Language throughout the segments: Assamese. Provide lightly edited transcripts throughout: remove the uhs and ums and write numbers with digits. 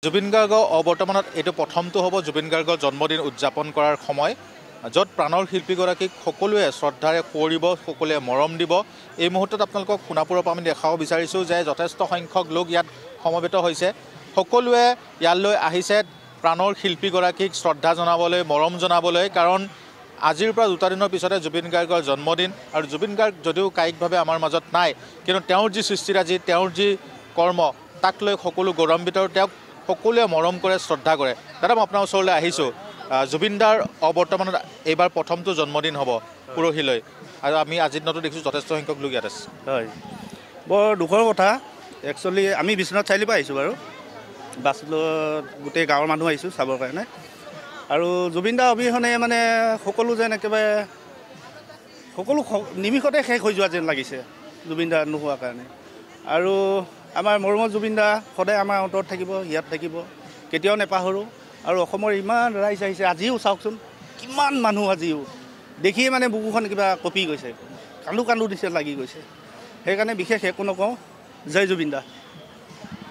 জুবিন গাৰ্গৰ অবৰ্তমানত এইটো প্ৰথমটো হ'ব জুবিন গাৰ্গৰ জন্মদিন উদযাপন কৰাৰ সময় য'ত প্ৰাণৰ শিল্পীগৰাকীক সকলোৱে শ্ৰদ্ধাৰে কৰিব সকলোৱে মৰম দিব এই মুহূৰ্তত আপোনালোকক সোণাপুৰৰ পৰা আমি দেখাব বিচাৰিছোঁ যে যথেষ্ট সংখ্যক লোক ইয়াত সমবেত হৈছে সকলোৱে ইয়ালৈ আহিছে প্ৰাণৰ শিল্পীগৰাকীক শ্ৰদ্ধা জনাবলৈ মৰম জনাবলৈ কাৰণ আজিৰ পৰা দুটা দিনৰ পিছতে জুবিন গাৰ্গৰ জন্মদিন আৰু জুবিন গাৰ্গ যদিও কায়িকভাৱে আমাৰ মাজত নাই কিন্তু তেওঁৰ যি সৃষ্টিৰাজি তেওঁৰ যি কৰ্ম তাক লৈ সকলো গৌৰৱান্বিত তেওঁক সকলোৱে মৰম কৰে শ্ৰদ্ধা কৰে দাদা মই আপোনাৰ ওচৰলৈ আহিছোঁ জুবিন দাৰ অবৰ্তমানত এইবাৰ প্ৰথমটো জন্মদিন হ'ব পৰহিলৈ আৰু আমি আজিৰ দিনতো দেখিছোঁ যথেষ্ট সংখ্যক লোক ইয়াত আছে হয় বৰ দুখৰ কথা একচুৱেলি আমি বিশ্বনাথ চাৰিআলিৰ পৰা আহিছোঁ বাৰু বাছত গোটেই গাঁৱৰ মানুহ আহিছোঁ চাবৰ কাৰণে আৰু জুবিন দা অবিহনে মানে সকলো যেন একেবাৰে সকলো নিমিষতে শেষ হৈ যোৱা যেন লাগিছে জুবিন দা নোহোৱাৰ কাৰণে আৰু আমাৰ মৰমৰ জুবিন দা সদায় আমাৰ অন্তৰত থাকিব ইয়াত থাকিব কেতিয়াও নেপাহৰোঁ আৰু অসমৰ ইমান ৰাইজ আহিছে আজিও চাওকচোন কিমান মানুহ আজিও দেখিয়ে মানে বুকুখন কিবা কঁপি গৈছে কান্দো কান্দো দিছে লাগি গৈছে সেইকাৰণে বিশেষ একো নকওঁ জয় জুবিন দা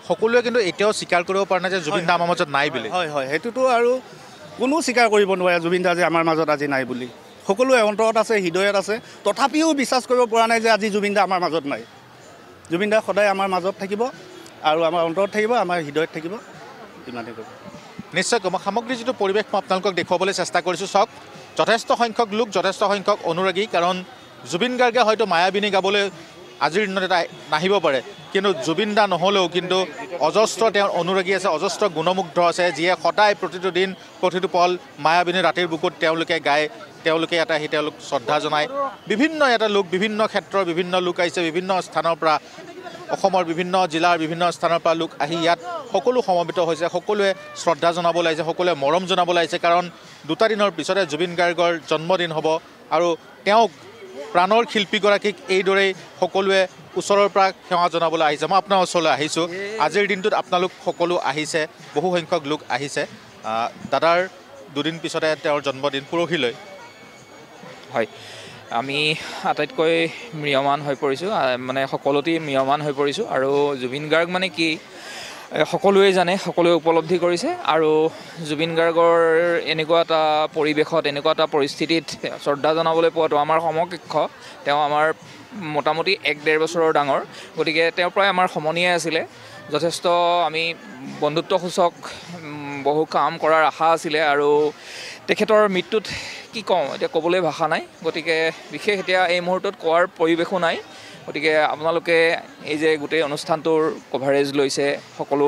সকলোৱে কিন্তু এতিয়াও স্বীকাৰ কৰিব পৰা নাই যে জুবিন দা আমাৰ মাজত নাই বুলি হয় হয় সেইটোতো আৰু কোনো স্বীকাৰ কৰিব নোৱাৰে জুবিন দা যে আমাৰ মাজত আজি নাই বুলি সকলোৱে অন্তৰত আছে হৃদয়ত আছে তথাপিও বিশ্বাস কৰিব পৰা নাই যে আজি জুবিন দা আমাৰ মাজত নাই জুবিন দা সদায় আমাৰ মাজত থাকিব আৰু আমাৰ অন্তৰত থাকিব আমাৰ হৃদয়ত থাকিব ইমানেই কৰিব নিশ্চয়কৈ মই সামগ্ৰী যিটো পৰিৱেশ মই আপোনালোকক দেখুৱাবলৈ চেষ্টা কৰিছোঁ চাওক যথেষ্ট সংখ্যক লোক যথেষ্ট সংখ্যক অনুৰাগী কাৰণ জুবিন গাৰ্গে হয়তো মায়াবিনী গাবলৈ আজিৰ দিনত এটা নাহিব পাৰে কিন্তু জুবিন দা নহ'লেও কিন্তু অজস্ৰ তেওঁৰ অনুৰাগী আছে অজস্ৰ গুণমুগ্ধ আছে যিয়ে সদায় প্ৰতিটো দিন প্ৰতিটো পল মায়াবিনী ৰাতিৰ বুকুত তেওঁলোকে গায় তেওঁলোকে এটা আহি তেওঁলোক শ্ৰদ্ধা জনায় বিভিন্ন এটা লোক বিভিন্ন ক্ষেত্ৰৰ বিভিন্ন লোক আহিছে বিভিন্ন স্থানৰ পৰা অসমৰ বিভিন্ন জিলাৰ বিভিন্ন স্থানৰ পৰা লোক আহি ইয়াত সকলো সমবেত হৈছে সকলোৱে শ্ৰদ্ধা জনাবলৈ আহিছে সকলোৱে মৰম জনাবলৈ আহিছে কাৰণ দুটা দিনৰ পিছতে জুবিন গাৰ্গৰ জন্মদিন হ'ব আৰু তেওঁক প্ৰাণৰ শিল্পীগৰাকীক এইদৰেই সকলোৱে ওচৰৰ পৰা সেৱা জনাবলৈ আহিছে মই আপোনাৰ ওচৰলৈ আহিছোঁ আজিৰ দিনটোত আপোনালোক সকলো আহিছে বহু সংখ্যক লোক আহিছে দাদাৰ দুদিন পিছতে তেওঁৰ জন্মদিন পৰহিলৈ হয় আমি আটাইতকৈ ম্ৰিয়মান হৈ পৰিছোঁ মানে সকলোতে ম্ৰিয়মান হৈ পৰিছোঁ আৰু জুবিন গাৰ্গ মানে কি সকলোৱে জানে সকলোৱে উপলব্ধি কৰিছে আৰু জুবিন গাৰ্গৰ এনেকুৱা এটা পৰিৱেশত এনেকুৱা এটা পৰিস্থিতিত শ্ৰদ্ধা জনাবলৈ পোৱাটো আমাৰ সমকক্ষ তেওঁ আমাৰ মোটামুটি 1-1.5 বছৰৰ ডাঙৰ গতিকে তেওঁৰ পৰাই আমাৰ সমনীয়াই আছিলে যথেষ্ট আমি বন্ধুত্বসূচক বহু কাম কৰাৰ আশা আছিলে আৰু তেখেতৰ মৃত্যুত কি কওঁ এতিয়া ক'বলৈ ভাষা নাই গতিকে বিশেষ এতিয়া এই মুহূৰ্তত কোৱাৰ পৰিৱেশো নাই গতিকে আপোনালোকে এই যে গোটেই অনুষ্ঠানটোৰ কভাৰেজ লৈছে সকলো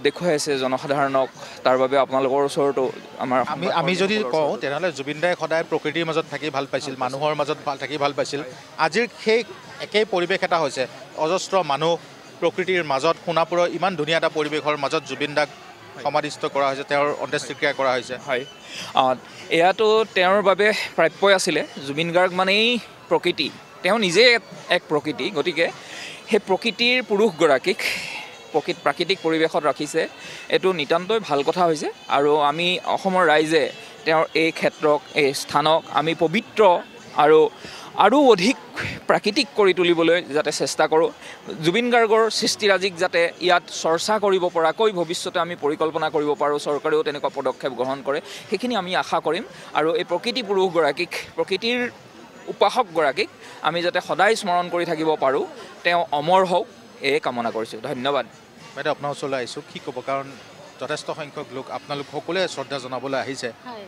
দেখুৱাই আছে জনসাধাৰণক তাৰ বাবে আপোনালোকৰ ওচৰতো আমাৰ আমি যদি কওঁ তেনেহ'লে জুবিন দাই সদায় প্ৰকৃতিৰ মাজত থাকি ভাল পাইছিল মানুহৰ মাজত থাকি ভাল পাইছিল আজিৰ সেই একেই পৰিৱেশ এটা হৈছে অজস্ৰ মানুহ প্ৰকৃতিৰ মাজত সোণাপুৰৰ ইমান ধুনীয়া এটা পৰিৱেশৰ মাজত জুবিন দাক সমাধিস্থ কৰা হৈছে তেওঁৰ অন্ত্যেষ্টিক্ৰিয়া কৰা হৈছে হয় এয়াতো তেওঁৰ বাবে প্ৰাপ্যই আছিলে জুবিন গাৰ্গ মানেই প্ৰকৃতি তেওঁ নিজে এক প্ৰকৃতি গতিকে সেই প্ৰকৃতিৰ পুৰুষগৰাকীক প্ৰাকৃতিক পৰিৱেশত ৰাখিছে এইটো নিতান্তই ভাল কথা হৈছে আৰু আমি অসমৰ ৰাইজে তেওঁৰ এই ক্ষেত্ৰক এই স্থানক আমি পবিত্ৰ আৰু অধিক প্ৰাকৃতিক কৰি তুলিবলৈ যাতে চেষ্টা কৰোঁ জুবিন গাৰ্গৰ সৃষ্টিৰাজিক যাতে ইয়াত চৰ্চা কৰিব পৰাকৈ ভৱিষ্যতে আমি পৰিকল্পনা কৰিব পাৰোঁ চৰকাৰেও তেনেকুৱা পদক্ষেপ গ্ৰহণ কৰে সেইখিনি আমি আশা কৰিম আৰু এই প্ৰকৃতি পুৰুষগৰাকীক প্ৰকৃতিৰ উপাসকগৰাকীক আমি যাতে সদায় স্মৰণ কৰি থাকিব পাৰোঁ তেওঁ অমৰ হওক এই কামনা কৰিছোঁ ধন্যবাদ বাইদেউ আপোনাৰ ওচৰলৈ আহিছোঁ কি ক'ব কাৰণ যথেষ্ট সংখ্যক লোক আপোনালোক সকলোৱে শ্ৰদ্ধা জনাবলৈ আহিছে হয়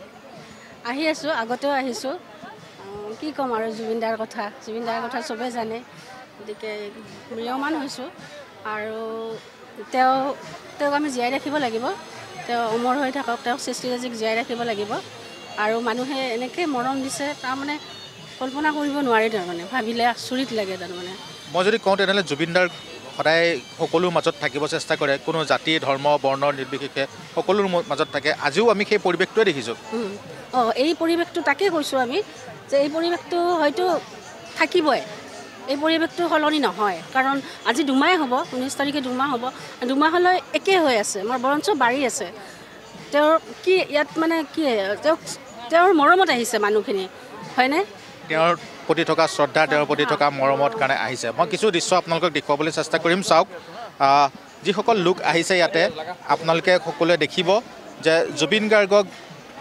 আহি আছোঁ আগতেও আহিছোঁ কি ক'ম আৰু জুবিন দাৰ কথা চবেই জানে গতিকে ম্ৰিয়মান হৈছোঁ আৰু তেওঁক আমি জীয়াই ৰাখিব লাগিব তেওঁ অমৰ হৈ থাকক তেওঁক সৃষ্টিৰাজিক জীয়াই ৰাখিব লাগিব আৰু মানুহে এনেকৈ মৰম দিছে তাৰমানে কল্পনা কৰিব নোৱাৰি তাৰমানে ভাবিলে আচৰিত লাগে তাৰমানে মই যদি কওঁ তেনেহ'লে জুবিন দাৰ সদায় সকলোৰ মাজত থাকিব চেষ্টা কৰে কোনো জাতি ধৰ্ম বৰ্ণৰ নিৰ্বিশেষে সকলোৰ মাজত থাকে আজিও আমি সেই পৰিৱেশটোৱে দেখিছোঁ এই পৰিৱেশটো তাকেই কৈছোঁ আমি যে এই পৰিৱেশটো হয়তো থাকিবই এই পৰিৱেশটো সলনি নহয় কাৰণ আজি 2 মাহ হ'ব 19 তাৰিখে 2 মাহ হ'ব 2 মাহলৈ একেই হৈ আছে আমাৰ বৰঞ্চ বাঢ়ি আছে তেওঁৰ কি ইয়াত মানে কি তেওঁৰ মৰমত আহিছে মানুহখিনি হয়নে তেওঁৰ প্ৰতি থকা শ্ৰদ্ধা তেওঁৰ প্ৰতি থকা মৰমত কাৰণে আহিছে মই কিছু দৃশ্য আপোনালোকক দেখুৱাবলৈ চেষ্টা কৰিম চাওক যিসকল লোক আহিছে ইয়াতে আপোনালোকে সকলোৱে দেখিব যে জুবিন গাৰ্গক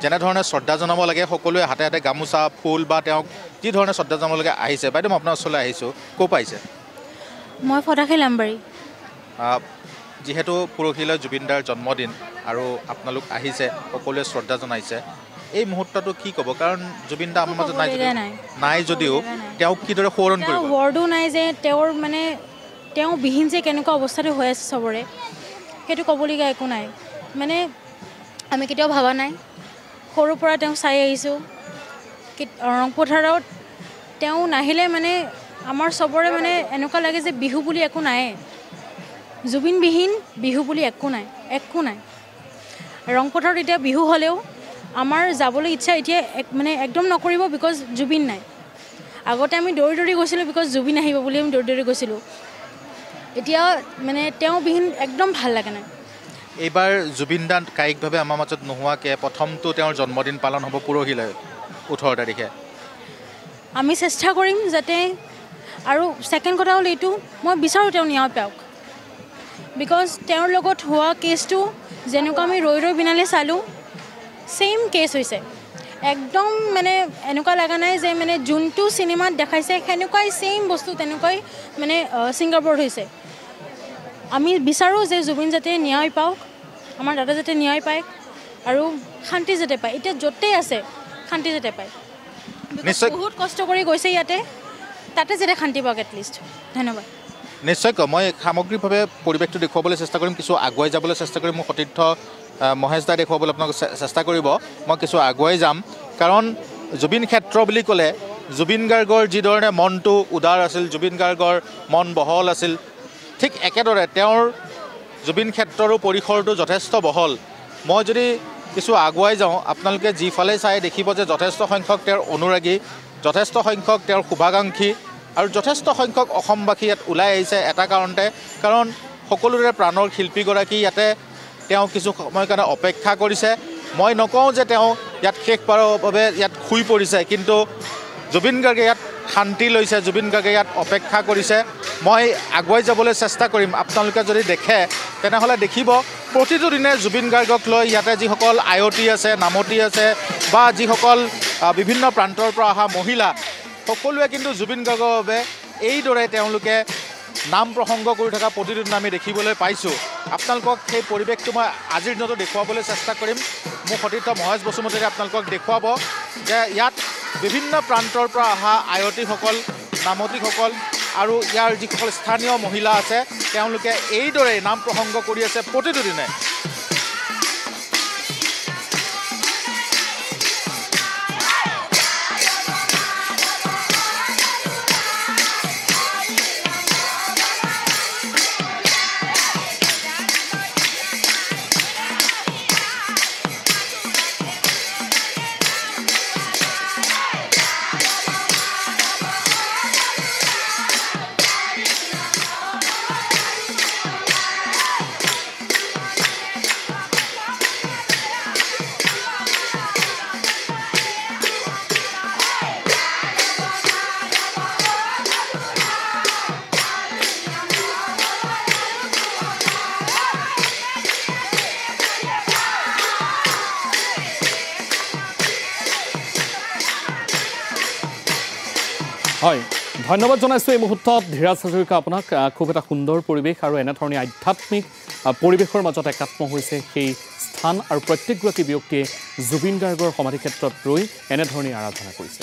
যেনেধৰণে শ্ৰদ্ধা জনাব লাগে সকলোৱে হাতে হাতে গামোচা ফুল বা তেওঁক যি ধৰণে শ্ৰদ্ধা জনাব লাগে আহিছে। বাইদেউ মই আপোনাৰ ওচৰলৈ আহিছোঁ, ক'ৰ পাইছে? মই ফটাশিল আমবাৰী। যিহেতু পৰহিলৈ জুবিনদাৰ জন্মদিন আৰু আপোনালোক আহিছে সকলোৱে শ্ৰদ্ধা জনাইছে, এই মুহূৰ্তটো কি ক'ব? কাৰণ জুবিনদা আমাৰ মাজত নাই যদিও তেওঁক কিদৰে সোঁৱৰণ কৰিব? ৱৰ্ডো নাই যে তেওঁৰ মানে তেওঁ বিহীন যে কেনেকুৱা অৱস্থাটো হৈ আছে চবৰে, সেইটো ক'বলগীয়া একো নাই। মানে আমি কেতিয়াও ভবা নাই, সৰুৰ পৰা তেওঁক চাই আহিছোঁ। ৰংপথাৰত তেওঁ নাহিলে মানে আমাৰ চবৰে মানে এনেকুৱা লাগে যে বিহু বুলি একো নাই, জুবিনবিহীন বিহু বুলি একো নাই, একো নাই। ৰংপথাৰত এতিয়া বিহু হ'লেও আমাৰ যাবলৈ ইচ্ছা এতিয়া মানে একদম নকৰিব, বিকজ জুবিন নাই। আগতে আমি দৌৰি দৌৰি গৈছিলোঁ বিকজ জুবিন আহিব বুলি আমি দৌৰি দৌৰি গৈছিলোঁ। এতিয়া মানে তেওঁ বিহীন একদম ভাল লাগে নাই। এইবাৰ জুবিনদা কায়িকভাৱে আমাৰ মাজত নোহোৱাকৈ প্ৰথমটো তেওঁৰ জন্মদিন পালন হ'ব পৰহিলৈ 18 তাৰিখে। আমি চেষ্টা কৰিম যাতে, আৰু ছেকেণ্ড কথা হ'ল এইটো, মই বিচাৰোঁ তেওঁ ন্যায় পাওক। বিকজ তেওঁৰ লগত হোৱা কেছটো যেনেকুৱা আমি ৰৈ ৰৈ বিনালে চালোঁ, ছেইম কেছ হৈছে। একদম মানে এনেকুৱা লগা নাই যে মানে যোনটো চিনেমাত দেখাইছে সেনেকুৱাই ছেইম বস্তু তেনেকুৱাই মানে ছিংগাপুৰত হৈছে। আমি বিচাৰোঁ যে জুবিন যাতে ন্যায় পাওক, আমাৰ দাদা যাতে ন্যায় পায় আৰু শান্তি যাতে পায়। এতিয়া য'তেই আছে শান্তি যাতে পায়। বহুত কষ্ট কৰি গৈছে ইয়াতে, তাতে যাতে শান্তি পাওক এটলিষ্ট। ধন্যবাদ। নিশ্চয়কৈ মই সামগ্ৰিকভাৱে পৰিৱেশটো দেখুৱাবলৈ চেষ্টা কৰিম, কিছু আগুৱাই যাবলৈ চেষ্টা কৰিম। মোৰ সতীৰ্থ মহেশ দাই দেখুৱাবলৈ আপোনাক চেষ্টা কৰিব, মই কিছু আগুৱাই যাম। কাৰণ জুবিন ক্ষেত্ৰ বুলি ক'লে জুবিন গাৰ্গৰ যিধৰণে মনটো উদাৰ আছিল, জুবিন গাৰ্গৰ মন বহল আছিল, ঠিক একেদৰে তেওঁৰ জুবিন ক্ষেত্ৰৰো পৰিসৰটো যথেষ্ট বহল। মই যদি কিছু আগুৱাই যাওঁ, আপোনালোকে যিফালে চাই দেখিব যে যথেষ্ট সংখ্যক তেওঁৰ অনুৰাগী, যথেষ্ট সংখ্যক তেওঁৰ শুভাকাংক্ষী আৰু যথেষ্ট সংখ্যক অসমবাসী ইয়াত ওলাই আহিছে এটা কাৰণতে, কাৰণ সকলোৰে প্ৰাণৰ শিল্পীগৰাকী ইয়াতে তেওঁ কিছু সময়ৰ কাৰণে অপেক্ষা কৰিছে। মই নকওঁ যে তেওঁ ইয়াত শেষবাৰৰ বাবে ইয়াত শুই পৰিছে, কিন্তু জুবিন গাৰ্গে ইয়াত শান্তি লৈছে, জুবিন গাৰ্গে ইয়াত অপেক্ষা কৰিছে। মই আগুৱাই যাবলৈ চেষ্টা কৰিম। আপোনালোকে যদি দেখে তেনেহ'লে দেখিব প্ৰতিটো দিনে জুবিন গাৰ্গক লৈ ইয়াতে যিসকল আয়তী আছে, নামতী আছে বা যিসকল বিভিন্ন প্ৰান্তৰ পৰা অহা মহিলা, সকলোৱে কিন্তু জুবিন গাৰ্গৰ বাবে এইদৰে তেওঁলোকে নাম প্ৰসংগ কৰি থকা প্ৰতিদিন আমি দেখিবলৈ পাইছোঁ। আপোনালোকক সেই পৰিৱেশটো মই আজিৰ দিনতো দেখুৱাবলৈ চেষ্টা কৰিম। মোৰ সতীৰ্থ মহেশ বসুমতাৰীয়ে আপোনালোকক দেখুৱাব যে ইয়াত বিভিন্ন প্ৰান্তৰ পৰা অহা আয়তীসকল, নামতীসকল আৰু ইয়াৰ যিসকল স্থানীয় মহিলা আছে তেওঁলোকে এইদৰে নাম প্ৰসংগ কৰি আছে প্ৰতিটো দিনে। হয়, ধন্যবাদ জনাইছোঁ এই মুহূৰ্তত ধীৰাজ হাজৰিকা আপোনাক। খুব এটা সুন্দৰ পৰিৱেশ আৰু এনেধৰণে আধ্যাত্মিক পৰিৱেশৰ মাজত একাত্ম হৈছে সেই স্থান, আৰু প্ৰত্যেকগৰাকী ব্যক্তিয়ে জুবিন গাৰ্গৰ সমাধি ক্ষেত্ৰত ৰৈ এনেধৰণে আৰাধনা কৰিছে।